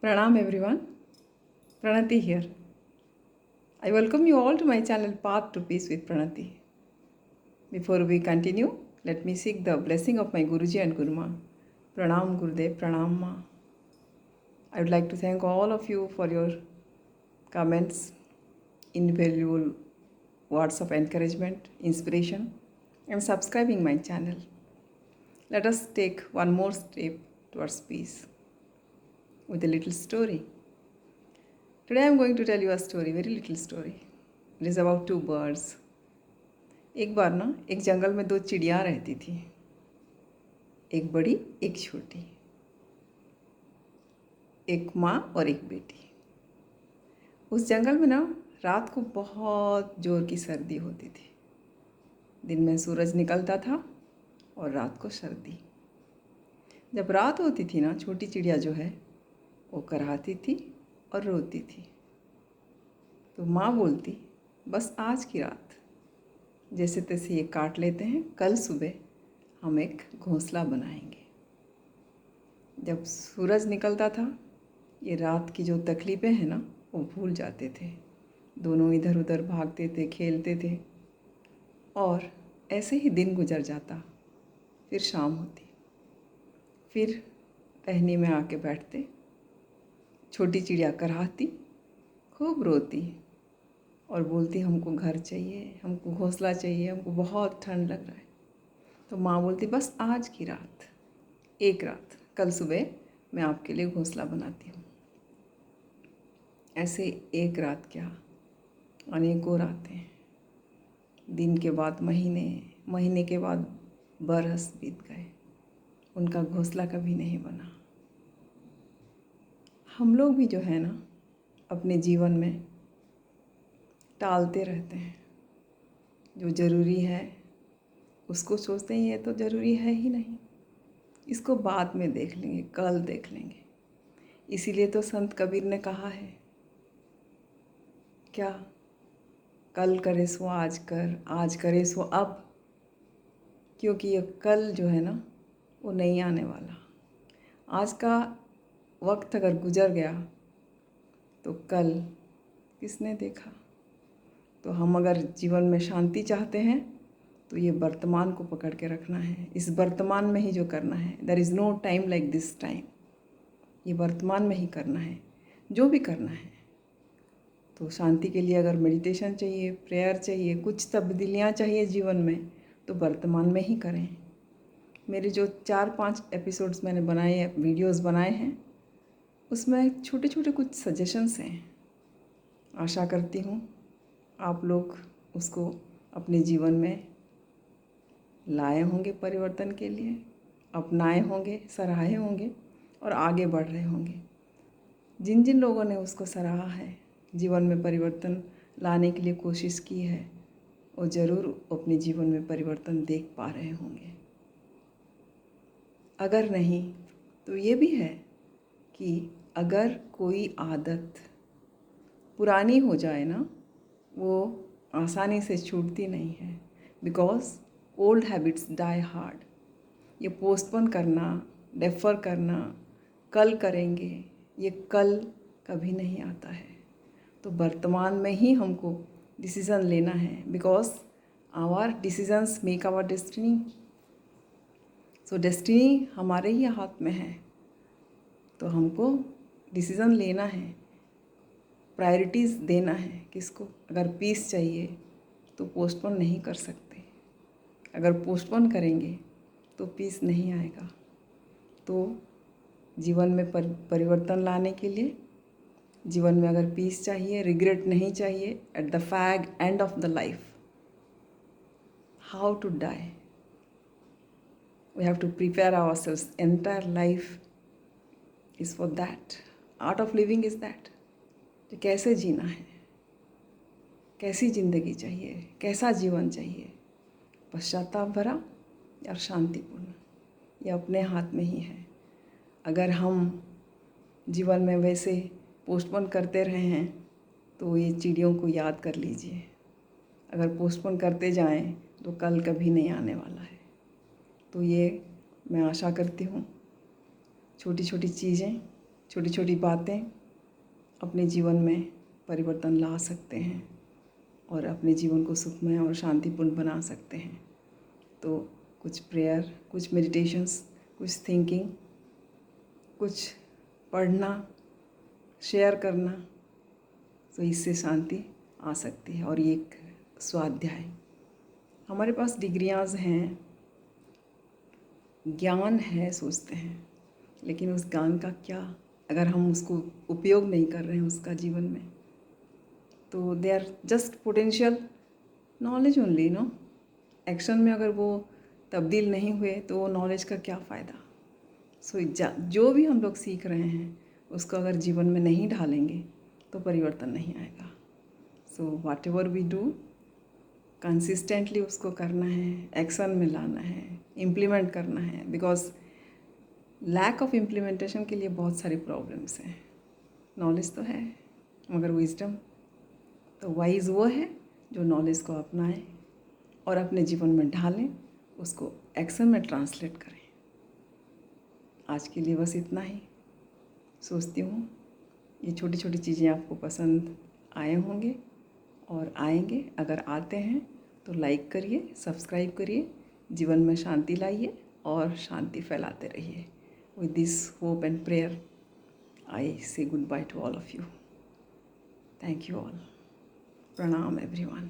Pranam everyone, Pranati here. I welcome you all to my channel Path to Peace with Pranati. Before we continue, let me seek the blessing of my Guruji and Guruma. Pranam Gurudev, Pranam Ma. I would like to thank all of you for your comments, invaluable words of encouragement, inspiration, and subscribing my channel. Let us take one more step towards peace with a little story. Today I am going to tell you a story, very little story. It is about two birds. एक बार ना एक जंगल में दो चिड़िया रहती थी, एक बड़ी एक छोटी, एक माँ और एक बेटी। उस जंगल में ना रात को बहुत ज़ोर की सर्दी होती थी। दिन में सूरज निकलता था और रात को सर्दी। जब रात होती थी ना, छोटी चिड़िया जो है वो कराहती थी और रोती थी। तो माँ बोलती, बस आज की रात जैसे तैसे ये काट लेते हैं, कल सुबह हम एक घोंसला बनाएंगे। जब सूरज निकलता था, ये रात की जो तकलीफ़ें हैं ना वो भूल जाते थे। दोनों इधर उधर भागते थे, खेलते थे और ऐसे ही दिन गुजर जाता। फिर शाम होती, फिर टहनी में आके बैठते। छोटी चिड़िया कराहती, खूब रोती और बोलती, हमको घर चाहिए, हमको घोंसला चाहिए, हमको बहुत ठंड लग रहा है। तो माँ बोलती, बस आज की रात, एक रात, कल सुबह मैं आपके लिए घोंसला बनाती हूँ। ऐसे एक रात क्या, अनेकों रातें, दिन के बाद महीने, महीने के बाद बरस बीत गए, उनका घोंसला कभी नहीं बना। हम लोग भी जो है ना अपने जीवन में टालते रहते हैं। जो ज़रूरी है उसको सोचते हैं ये तो ज़रूरी है ही नहीं, इसको बाद में देख लेंगे, कल देख लेंगे। इसीलिए तो संत कबीर ने कहा है, क्या, कल करे सो आज कर, आज करे सो अब, क्योंकि ये कल जो है ना वो नहीं आने वाला। आज का वक्त अगर गुजर गया तो कल किसने देखा। तो हम अगर जीवन में शांति चाहते हैं तो ये वर्तमान को पकड़ के रखना है। इस वर्तमान में ही जो करना है, there is no time like this time. ये वर्तमान में ही करना है जो भी करना है। तो शांति के लिए अगर मेडिटेशन चाहिए, प्रेयर चाहिए, कुछ तब्दीलियाँ चाहिए जीवन में, तो वर्तमान में ही करें। मेरे जो 4-5 एपिसोड्स मैंने बनाए हैं, वीडियोस बनाए हैं, उसमें छोटे छोटे कुछ सजेशंस हैं। आशा करती हूँ आप लोग उसको अपने जीवन में लाए होंगे, परिवर्तन के लिए अपनाए होंगे, सराहे होंगे और आगे बढ़ रहे होंगे। जिन जिन लोगों ने उसको सराहा है, जीवन में परिवर्तन लाने के लिए कोशिश की है, वो ज़रूर अपने जीवन में परिवर्तन देख पा रहे होंगे। अगर नहीं तो ये भी है कि अगर कोई आदत पुरानी हो जाए ना, वो आसानी से छूटती नहीं है। Because old habits die hard. ये पोस्टपोन करना, डेफर करना, कल करेंगे, ये कल कभी नहीं आता है। तो वर्तमान में ही हमको डिसीज़न लेना है। Because our decisions make our destiny. So destiny हमारे ही हाथ में है। तो हमको डिसीज़न लेना है, प्रायोरिटीज़ देना है। किसको? अगर पीस चाहिए तो पोस्टपोन नहीं कर सकते। अगर पोस्टपोन करेंगे तो पीस नहीं आएगा। तो जीवन में परिवर्तन लाने के लिए, जीवन में अगर पीस चाहिए, रिग्रेट नहीं चाहिए, at the fag end of the life, how to die, we have to prepare ourselves. Entire life is for that. Art of living is that. तो कैसे जीना है, कैसी ज़िंदगी चाहिए, कैसा जीवन चाहिए, पश्चाताप भरा या शांतिपूर्ण, ये अपने हाथ में ही है। अगर हम जीवन में वैसे पोस्टपोन करते रहे हैं तो ये चिड़ियों को याद कर लीजिए। अगर पोस्टपोन करते जाएं तो कल कभी नहीं आने वाला है। तो ये मैं आशा करती हूँ छोटी छोटी चीज़ें, छोटी छोटी बातें अपने जीवन में परिवर्तन ला सकते हैं और अपने जीवन को सुखमय और शांतिपूर्ण बना सकते हैं। तो कुछ प्रेयर, कुछ मेडिटेशंस, कुछ थिंकिंग, कुछ पढ़ना, शेयर करना, तो इससे शांति आ सकती है। और ये एक स्वाध्याय, हमारे पास डिग्रियाँ हैं, ज्ञान है सोचते हैं, लेकिन उस ज्ञान का क्या अगर हम उसको उपयोग नहीं कर रहे हैं उसका जीवन में, तो they are just potential knowledge only, no. Action में अगर वो तब्दील नहीं हुए तो वो नॉलेज का क्या फ़ायदा। सो जो भी हम लोग सीख रहे हैं उसको अगर जीवन में नहीं ढालेंगे तो परिवर्तन नहीं आएगा। So whatever we do, consistently उसको करना है, एक्शन में लाना है, इम्प्लीमेंट करना है। बिकॉज लैक ऑफ इम्प्लीमेंटेशन के लिए बहुत सारी प्रॉब्लम्स हैं। नॉलेज तो है मगर विजडम, तो वाइज वो है जो नॉलेज को अपनाए और अपने जीवन में ढालें, उसको एक्शन में ट्रांसलेट करें। आज के लिए बस इतना ही। सोचती हूँ ये छोटी छोटी चीज़ें आपको पसंद आए होंगे और आएंगे। अगर आते हैं तो लाइक करिए, सब्सक्राइब करिए, जीवन में शांति लाइए और शांति फैलाते रहिए। With this hope and prayer I say goodbye to all of you. Thank you all. प्रणाम एवरीवन।